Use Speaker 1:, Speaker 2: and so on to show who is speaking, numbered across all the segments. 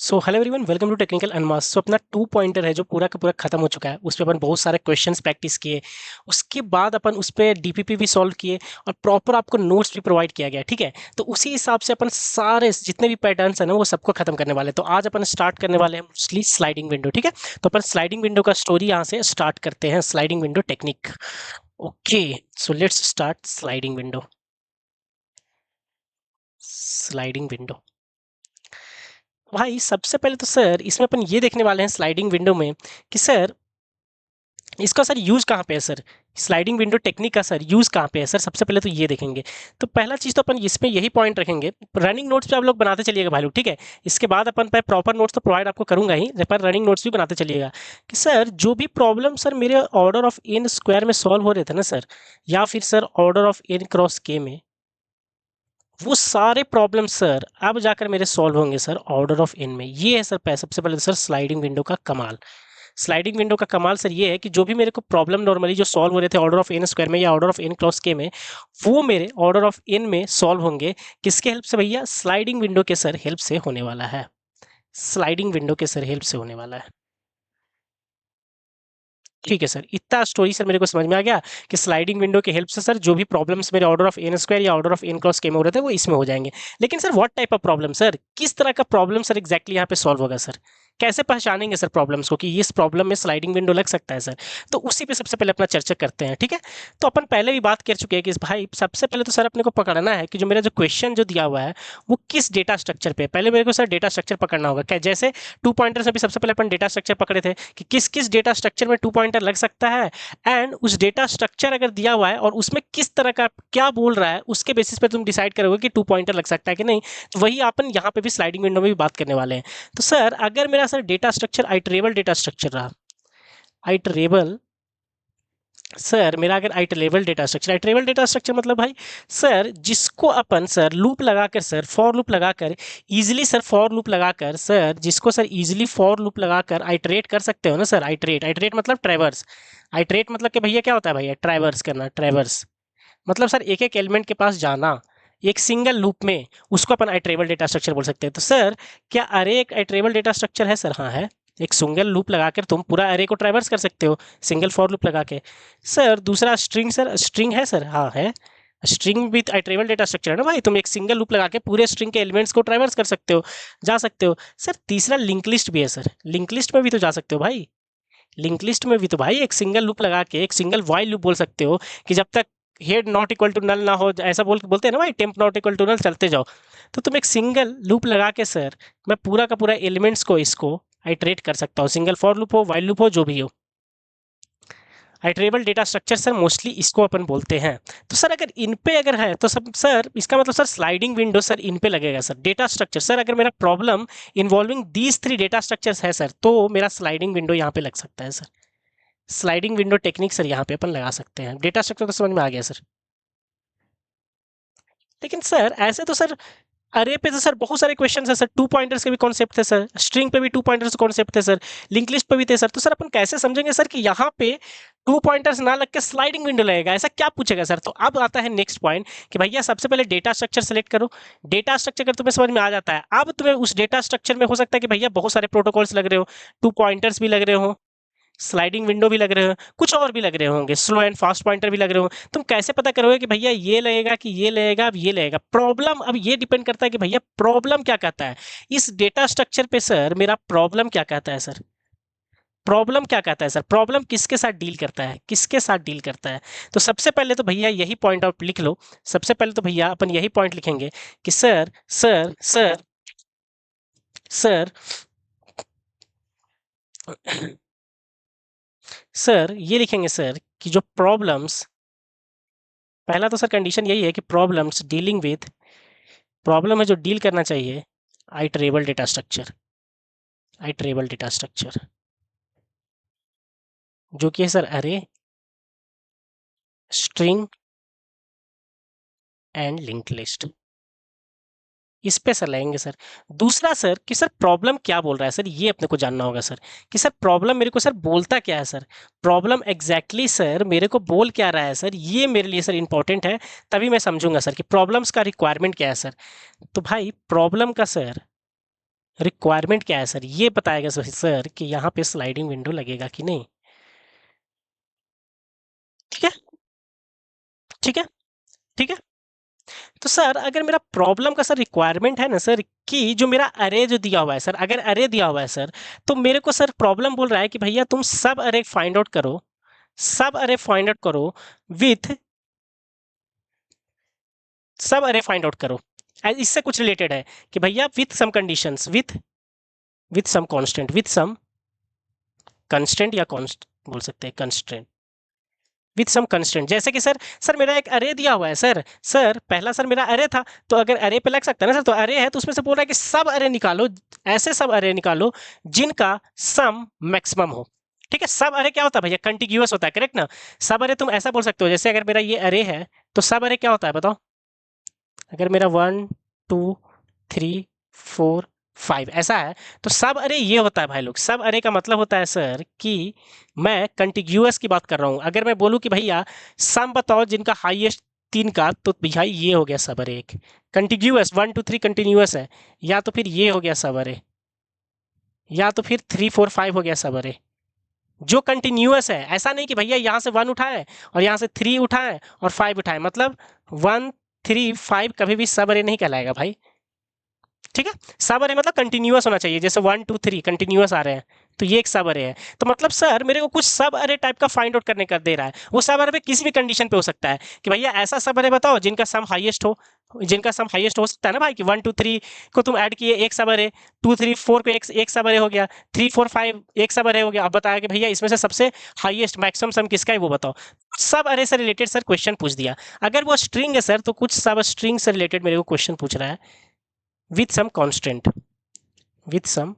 Speaker 1: So hello everyone, welcome to technical अनमास। So अपना two pointer है जो पूरा का पूरा खत्म हो चुका है। उस पर अपन बहुत सारे क्वेश्चंस प्रैक्टिस किए। उसके बाद अपन उस पर डीपीपी भी सॉल्व किए और प्रॉपर आपको नोट्स भी प्रोवाइड किया गया। ठीक है, तो उसी हिसाब से अपन सारे जितने भी पैटर्न्स हैं ना वो सबको खत्म करने वाले हैं। तो आज अपन स्टार्ट करने वाले हैं मोस्टली स्लाइडिंग विंडो। ठीक है, तो अपन स्लाइडिंग विंडो का स्टोरी यहाँ से स्टार्ट करते हैं। Sliding window technique. Okay, so let's start sliding window. Sliding window भाई, सबसे पहले तो सर इसमें अपन ये देखने वाले हैं स्लाइडिंग विंडो में कि सर इसका सर यूज़ कहाँ पे है सर। स्लाइडिंग विंडो टेक्निक का सर यूज़ कहाँ पे है सर, सबसे पहले तो ये देखेंगे। तो पहला चीज़ तो अपन इसमें यही पॉइंट रखेंगे। रनिंग नोट्स पे आप लोग बनाते चलिएगा भाई लोग, ठीक है। इसके बाद अपन पे प्रॉपर नोट्स तो प्रोवाइड आपको करूंगा ही, पर रनिंग नोट्स भी बनाते चलिएगा कि सर जो भी प्रॉब्लम सर मेरे ऑर्डर ऑफ एन स्क्वायर में सॉल्व हो रहे थे ना सर, या फिर sir order of N cross K में, वो सारे प्रॉब्लम सर अब जाकर मेरे सॉल्व होंगे सर ऑर्डर ऑफ एन में। ये है सर सबसे पहले तो सर स्लाइडिंग विंडो का कमाल। स्लाइडिंग विंडो का कमाल सर ये है कि जो भी मेरे को प्रॉब्लम नॉर्मली जो सॉल्व हो रहे थे ऑर्डर ऑफ एन स्क्वायर में या order of N cross K में, वो मेरे ऑर्डर ऑफ एन में सॉल्व होंगे। किसके हेल्प से भैया? स्लाइडिंग विंडो के सर हेल्प से होने वाला है। स्लाइडिंग विंडो के सर हेल्प से होने वाला है। ठीक है सर, इतना स्टोरी सर मेरे को समझ में आ गया कि स्लाइडिंग विंडो के हेल्प से सर जो भी प्रॉब्लम्स मेरे ऑर्डर ऑफ एन स्क्वायर या order of N cross K में हो रहे थे वो इसमें हो जाएंगे। लेकिन sir what type of problem sir, किस तरह का प्रॉब्लम सर एग्जैक्टली यहाँ पे सॉल्व होगा सर? कैसे पहचानेंगे सर प्रॉब्लम्स को कि इस प्रॉब्लम में स्लाइडिंग विंडो लग सकता है सर? तो उसी पे सबसे पहले अपना चर्चा करते हैं। ठीक है, तो अपन पहले भी बात कर चुके हैं कि भाई सबसे पहले तो सर अपने को पकड़ना है कि जो मेरा जो क्वेश्चन जो दिया हुआ है वो किस डेटा स्ट्रक्चर पे। पहले मेरे को सर डेटा स्ट्रक्चर पकड़ना होगा। क्या जैसे टू पॉइंटर से भी सबसे पहले अपन डेटा स्ट्रक्चर पकड़े थे कि किस किस डेटा स्ट्रक्चर में टू पॉइंटर लग सकता है, एंड उस डेटा स्ट्रक्चर अगर दिया हुआ है और उसमें किस तरह का क्या बोल रहा है उसके बेसिस पे तुम डिसाइड करोगे कि टू पॉइंटर लग सकता है कि नहीं। तो वही अपन यहाँ पे भी स्लाइडिंग विंडो में भी बात करने वाले हैं। तो सर अगर मेरा sir data structure iterable data structure रहा, आइटरेबल सर मेरा अगर आइटरेबल डेटा स्ट्रक्चर मतलब भाई सर जिसको अपन सर लूप लगाकर सर फॉर लूप लगाकर इजीली सर फॉर लूप लगाकर सर जिसको सर इजीली फॉर लूप लगाकर आइटरेट कर सकते हो ना सर। आइटरेट मतलब ट्रैवर्स। आइटरेट मतलब कि भैया क्या होता है भैया? ट्रैवर्स करना। ट्रैवर्स मतलब सर एक एक एलिमेंट के पास जाना एक सिंगल लूप में, उसको अपन आइटरेबल डेटा स्ट्रक्चर बोल सकते हैं। तो सर क्या अरे एक आइटरेबल डेटा स्ट्रक्चर है सर? हाँ है। एक सिंगल लूप लगाकर तुम पूरा अरे को ट्रैवर्स कर सकते हो सिंगल फॉर लूप लगा के। सर दूसरा स्ट्रिंग, सर स्ट्रिंग है सर? हाँ है। String with iterable data structure है ना भाई, तुम एक सिंगल लूप लगा के पूरे स्ट्रिंग के एलिमेंट्स को ट्रैवर्स कर सकते हो, जा सकते हो। सर तीसरा लिंक लिस्ट भी है सर, लिंक लिस्ट में भी तो जा सकते हो भाई। लिंक लिस्ट में भी तो भाई एक सिंगल लूप लगा के एक सिंगल वाइल लूप बोल सकते हो कि जब तक head not equal to null ना हो, ऐसा बोलते हैं ना भाई, temp not equal to null, चलते जाओ। तो तुम एक सिंगल लूप लगा के सर मैं पूरा का पूरा एलिमेंट्स को इसको आइटरेट कर सकता हूँ, सिंगल फॉर लूप हो वाइल लूप हो जो भी हो। Iterable data structure sir mostly इसको अपन बोलते हैं। तो सर अगर इन पे अगर है तो सब सर इसका मतलब सर स्लाइडिंग विंडो सर इन पे लगेगा सर। डेटा स्ट्रक्चर सर अगर मेरा problem involving these three data structures है सर तो मेरा स्लाइडिंग विंडो यहाँ पे लग सकता है sir. Sliding window technique sir यहाँ पे अपन लगा सकते हैं। डेटा स्ट्रक्चर तो समझ में आ गया सर। लेकिन सर ऐसे तो सर अरे पे तो सर बहुत सारे क्वेश्चन है सर। टू पॉइंटर्स के भी कॉन्सेप्ट थे सर, स्ट्रिंग पे भी टू पॉइंटर्स कॉन्सेप्ट थे सर, लिंक लिस्ट पे भी थे सर। तो सर अपन कैसे समझेंगे सर कि यहाँ पे टू पॉइंटर्स ना लग के स्लाइडिंग विंडो लगेगा? ऐसा क्या पूछेगा सर? तो अब आता है नेक्स्ट पॉइंट कि भैया सबसे पहले डेटा स्ट्रक्चर सेलेक्ट करो। डेटा स्ट्रक्चर अगर तुम्हें समझ में आ जाता है, अब तुम्हें उस डेटा स्ट्रक्चर में हो सकता है कि भैया बहुत सारे प्रोटोकॉल्स लग रहे हो, टू पॉइंटर्स भी लग रहे हो, स्लाइडिंग विंडो भी लग रहे हो, कुछ और भी लग रहे होंगे, स्लो एंड फास्ट पॉइंटर भी लग रहे हो। तुम कैसे पता करोगे कि भैया ये लगेगा कि ये लगेगा, अब ये लगेगा? प्रॉब्लम अब ये डिपेंड करता है कि भैया प्रॉब्लम क्या कहता है इस डेटा स्ट्रक्चर पे सर। मेरा प्रॉब्लम क्या कहता है सर? प्रॉब्लम क्या कहता है सर? प्रॉब्लम किसके साथ डील करता है, किसके साथ डील करता है? तो सबसे पहले तो भैया यही पॉइंट आप लिख लो। सबसे पहले तो भैया अपन यही पॉइंट लिखेंगे कि sir sir sir sir sir ये लिखेंगे सर कि जो प्रॉब्लम्स, पहला तो सर कंडीशन यही है कि प्रॉब्लम्स डीलिंग विद, प्रॉब्लम है जो डील करना चाहिए iterable data structure, iterable data structure जो कि है सर अरे, स्ट्रिंग एंड लिंक लिस्ट। इस पे सर लगेंगे सर। दूसरा सर कि सर प्रॉब्लम क्या बोल रहा है सर, ये अपने को जानना होगा सर कि सर प्रॉब्लम मेरे को सर बोलता क्या है सर। प्रॉब्लम एग्जैक्टली सर मेरे को बोल क्या रहा है सर, ये मेरे लिए सर इंपॉर्टेंट है। तभी मैं समझूंगा सर कि प्रॉब्लम्स का रिक्वायरमेंट क्या है सर। तो भाई प्रॉब्लम का सर रिक्वायरमेंट क्या है सर, ये बताएगा सर कि यहाँ पे स्लाइडिंग विंडो लगेगा कि नहीं। ठीक है, ठीक है, ठीक है। तो सर अगर मेरा प्रॉब्लम का सर रिक्वायरमेंट है ना सर, कि जो मेरा अरे जो दिया हुआ है सर, अगर अरे दिया हुआ है सर, तो मेरे को सर प्रॉब्लम बोल रहा है कि भैया तुम सब अरे फाइंड आउट करो, सब अरे फाइंड आउट करो विथ, सब अरे फाइंड आउट करो। इससे कुछ रिलेटेड है कि भैया with some conditions, with some constant, with some constant या कॉन्स्ट बोल सकते हैं, कंस्टेंट, विथ सम कंस्टेंट। जैसे कि सर मेरा एक अरे दिया हुआ है सर पहला सर मेरा अरे था, तो अगर अरे पे लग सकता है ना सर, तो अरे है तो उसमें से बोल रहा है कि सब अरे निकालो, ऐसे सब अरे निकालो जिनका सम मैक्सिमम हो। ठीक है, सब अरे क्या होता है भैया, कंटिन्यूअस होता है, करेक्ट ना। सब अरे तुम ऐसा बोल सकते हो, जैसे अगर मेरा ये अरे है तो सब अरे क्या होता है बताओ, अगर मेरा 1 2 3 4 5 ऐसा है, तो सब अरे ये होता है भाई लोग। सब अरे का मतलब होता है सर कि मैं कंटिन्यूअस की बात कर रहा हूँ। अगर मैं बोलूँ कि भैया सम बताओ जिनका हाईएस्ट 3 का, तो भैया ये हो गया सब अरे एक कंटिन्यूअस, 1 2 3 कंटिन्यूअस है, या तो फिर ये हो गया सब अरे, या तो फिर 3 4 5 हो गया सब अरे जो कंटिन्यूअस है। ऐसा नहीं कि भैया यहाँ से 1 उठाए और यहाँ से 3 उठाए और 5 उठाए, मतलब 1 3 5 कभी भी सब अरे नहीं कहलाएगा भाई। ठीक है, सब अरे मतलब कंटिन्यूअस होना चाहिए, जैसे 1 2 3 कंटिन्यूअस आ रहे हैं, तो ये एक सब अरे है। तो मतलब सर मेरे को कुछ सब अरे टाइप का फाइंड आउट करने का दे रहा है। वो सब अरे पे किसी भी कंडीशन पे हो सकता है कि भैया ऐसा सब अरे बताओ जिनका सम हाईएस्ट हो, जिनका सम हाईएस्ट हो सकता है ना भाई, कि 1 2 3 को तुम ऐड किए एक सब अरे, 2 3 4 को एक सब अरे हो गया, 3 4 5 एक सब अरे हो गया। अब बताया कि भैया इसमें से सबसे हाईएस्ट मैक्सिमम सम किसका है वो बताओ। सब अरे से रिलेटेड सर क्वेश्चन पूछ दिया। अगर वो स्ट्रिंग है सर, तो कुछ सब स्ट्रिंग से रिलेटेड मेरे को क्वेश्चन पूछ रहा है with some constant, with some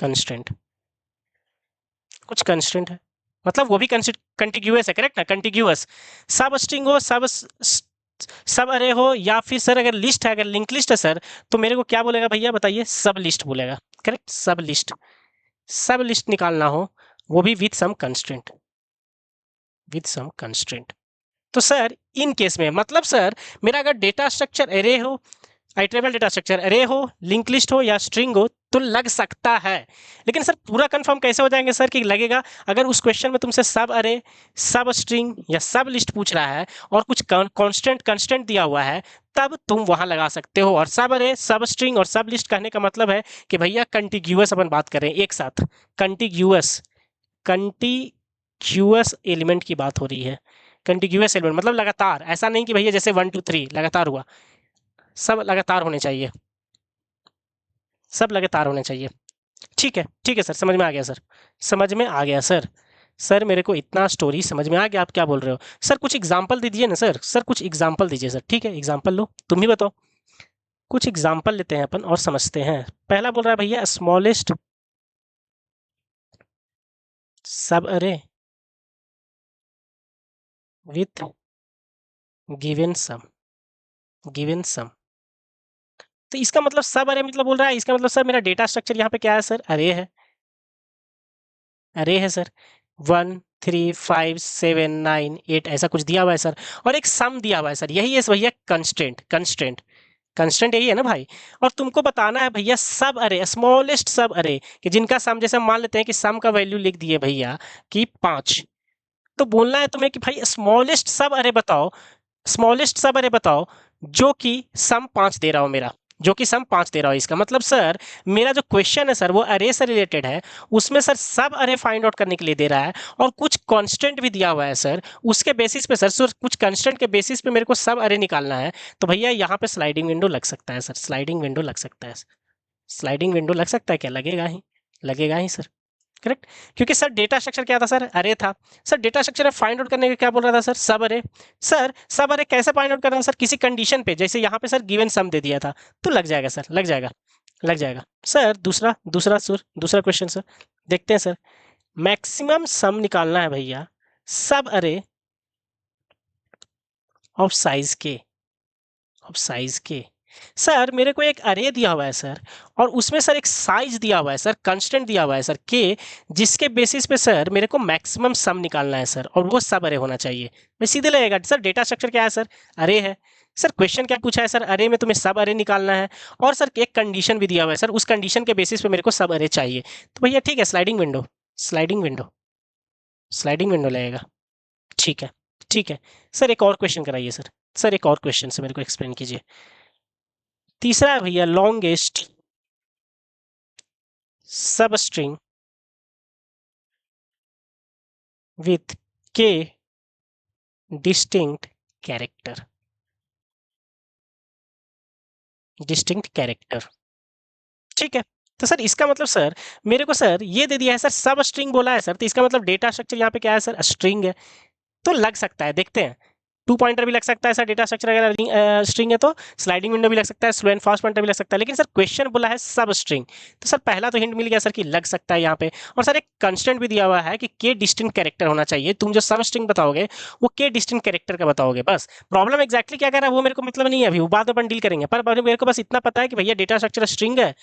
Speaker 1: constant, कुछ constant है, मतलब वो भी कंटिन्यूअस है, करेक्ट ना, कंटिन्यूअस। सब स्ट्रिंग हो, सब अरे हो, या फिर सर अगर लिस्ट है, अगर लिंक लिस्ट है सर, तो मेरे को क्या बोलेगा भैया बताइए, सब लिस्ट बोलेगा, करेक्ट, सब लिस्ट, सब लिस्ट निकालना हो वो भी with some constraint, with some constraint. तो सर इन केस में मतलब सर मेरा अगर डेटा स्ट्रक्चर एरे हो, आइटरेबल डेटा स्ट्रक्चर अरे हो, लिंक लिस्ट हो या स्ट्रिंग हो, तो लग सकता है। लेकिन सर पूरा कंफर्म कैसे हो जाएंगे सर कि लगेगा, अगर उस क्वेश्चन में तुमसे सब अरे, सब स्ट्रिंग या सब लिस्ट पूछ रहा है और कुछ कांस्टेंट दिया हुआ है, तब तुम वहां लगा सकते हो। और सब अरे, सब स्ट्रिंग और सब लिस्ट कहने का मतलब है कि भैया कंटिन्यूअस अपन बात कर रहे हैं एक साथ, कंटिन्यूअस, कंटिन्यूअस एलिमेंट की बात हो रही है। कंटिन्यूअस एलिमेंट मतलब लगातार, ऐसा नहीं कि भैया जैसे 1 2 3 लगातार हुआ, सब लगातार होने चाहिए, सब लगातार होने चाहिए। ठीक है सर, समझ में आ गया सर, समझ में आ गया सर। सर मेरे को इतना स्टोरी समझ में आ गया, आप क्या बोल रहे हो सर, कुछ एग्जांपल दीजिए ना सर, सर कुछ एग्जांपल दीजिए सर। ठीक है, एग्जांपल लो, तुम ही बताओ, कुछ एग्जांपल लेते हैं अपन और समझते हैं। पहला बोल रहा है भैया smallest subarray with given sum, given sum. तो इसका मतलब सब अरे मतलब बोल रहा है, इसका मतलब सर मेरा डेटा स्ट्रक्चर यहाँ पे क्या है सर, अरे है, अरे है सर, 1 3 5 7 9 8 ऐसा कुछ दिया हुआ है सर, और एक सम दिया हुआ है सर, यही है भैया कंस्टेंट, कंस्टेंट यही है ना भाई। और तुमको बताना है भैया सब अरे, स्मॉलेस्ट सब अरे, कि जिनका सम, जैसे हम मान लेते हैं कि सम का वैल्यू लिख दिए भैया कि 5, तो बोलना है तुम्हें कि भाई स्मॉलेस्ट सब अरे बताओ, स्मॉलेस्ट सब अरे बताओ जो कि सम 5 दे रहा हो मेरा, जो कि सम 5 दे रहा हो। इसका मतलब सर मेरा जो क्वेश्चन है सर वो अरे से रिलेटेड है, उसमें सर सब अरे फाइंड आउट करने के लिए दे रहा है, और कुछ कांस्टेंट भी दिया हुआ है सर, उसके बेसिस पे सर कुछ कांस्टेंट के बेसिस पे मेरे को सब अरे निकालना है। तो भैया यहाँ पे स्लाइडिंग विंडो लग सकता है सर, स्लाइडिंग विंडो लग सकता है, स्लाइडिंग विंडो लग सकता है, क्या लगेगा ही, लगेगा ही सर, करेक्ट। क्योंकि सर डेटा स्ट्रक्चर क्या था सर, अरे था sir, data structure find out करने का क्या बोल रहा था सर, सब अरे। सर सब अरे कैसे फाइंड आउट करना है सर, किसी कंडीशन पे, जैसे यहाँ पे सर गिवन सम दे दिया था, तो लग जाएगा सर, लग जाएगा, लग जाएगा सर। दूसरा दूसरा सर, दूसरा क्वेश्चन सर, देखते हैं सर। मैक्सिमम सम निकालना है भैया सब अरे ऑफ साइज के, ऑफ साइज के। सर मेरे को एक अरे दिया हुआ है सर, और उसमें सर एक साइज दिया हुआ है सर, कांस्टेंट दिया हुआ है सर के, जिसके बेसिस पे सर मेरे को मैक्सिमम सम निकालना है सर, और वो सब अरे होना चाहिए। मैं सीधे लगेगा सर, डेटा स्ट्रक्चर क्या है सर, अरे है, सर क्वेश्चन क्या पूछा है सर, अरे में तुम्हें सब अरे निकालना है और सर एक कंडीशन भी दिया हुआ है सर, उस कंडीशन के बेसिस पे मेरे को सब अरे चाहिए। तो भैया ठीक है, sliding window, sliding window, sliding window लगेगा। ठीक है, ठीक है। सर एक और क्वेश्चन कराइए सर, सर एक और क्वेश्चन से मेरे को एक्सप्लेन कीजिए। तीसरा है भैया, लॉन्गेस्ट सब स्ट्रिंग विथ के डिस्टिंक्ट कैरेक्टर, डिस्टिंक्ट कैरेक्टर। ठीक है। तो सर इसका मतलब सर मेरे को सर ये दे दिया है सर, सब स्ट्रिंग बोला है सर, तो इसका मतलब डेटा स्ट्रक्चर यहाँ पे क्या है सर, स्ट्रिंग है। तो लग सकता है, देखते हैं। टू पॉइंटर भी लग सकता है सर, डेटा स्ट्रक्चर अगर स्ट्रिंग है तो स्लाइडिंग विंडो भी लग सकता है, स्लो एंड फास्ट पॉइंटर भी लग सकता है, लेकिन सर क्वेश्चन बोला है सब स्ट्रिंग। तो सर पहला तो हिंट मिल गया सर कि लग सकता है यहाँ पे। और सर एक कंस्टेंट भी दिया हुआ है कि के डिस्टिंक्ट कैरेक्टर होना चाहिए, तुम जो सब स्ट्रिंग बताओगे वो के डिस्टिंक्ट कैरेक्टर का बताओगे। बस प्रॉब्लम एक्जैक्टली क्या कर रहा है वो मेरे को मतलब नहीं है, अभी वो बाद में अपन डील करेंगे, पर मेरे को बस इतना पता है कि भैया डेटा स्ट्रक्चर स्ट्रिंग है,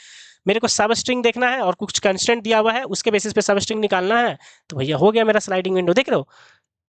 Speaker 1: मेरे को सब स्ट्रिंग देखना है और कुछ कंस्टेंट दिया हुआ है, उसके बेसिस पे सब स्ट्रिंग निकालना है। तो भैया हो गया मेरा स्लाइडिंग विंडो। देख रहे हो,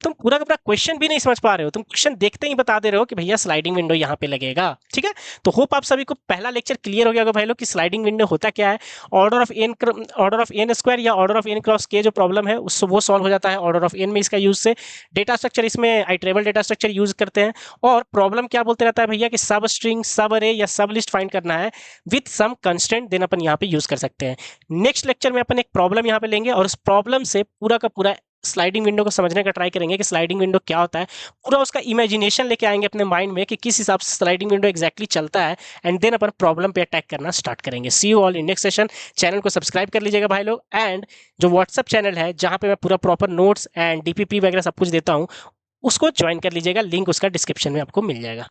Speaker 1: तुम पूरा का पूरा क्वेश्चन भी नहीं समझ पा रहे हो, तुम क्वेश्चन देखते ही बता दे रहे हो कि भैया स्लाइडिंग विंडो यहाँ पे लगेगा। ठीक है, तो होप आप सभी को पहला लेक्चर क्लियर हो गया होगा भाई लोग कि स्लाइडिंग विंडो होता क्या है। ऑर्डर ऑफ एन स्क्वायर या ऑर्डर ऑफ एन क्रॉस के जो प्रॉब्लम है उससे वो सॉल्व हो जाता है ऑर्डर ऑफ एन में इसका यूज से। डेटा स्ट्रक्चर इसमें आइट्रेबल डेटा स्ट्रक्चर यूज करते हैं। और प्रॉब्लम क्या बोलते रहता है भैया कि सब स्ट्रिंग, सब अरे या सब लिस्ट फाइंड करना है विथ सम कंस्टेंट, देन अपन यहाँ पे यूज कर सकते हैं। नेक्स्ट लेक्चर में अपन एक प्रॉब्लम यहाँ पे लेंगे और उस प्रॉब्लम से पूरा का पूरा स्लाइडिंग विंडो को समझने का ट्राई करेंगे कि स्लाइडिंग विंडो क्या होता है, पूरा उसका इमेजिनेशन लेके आएंगे अपने माइंड में कि किस हिसाब से स्लाइडिंग विंडो एग्जैक्टली चलता है, एंड देन अपन प्रॉब्लम पे अटैक करना स्टार्ट करेंगे। See you all in next session. Channel को सब्सक्राइब कर लीजिएगा भाई लोग, एंड जो व्हाट्सअप चैनल है जहां पे मैं पूरा प्रॉपर नोट्स एंड डीपीपी वगैरह सब कुछ देता हूँ उसको ज्वाइन कर लीजिएगा, लिंक उसका डिस्क्रिप्शन में आपको मिल जाएगा।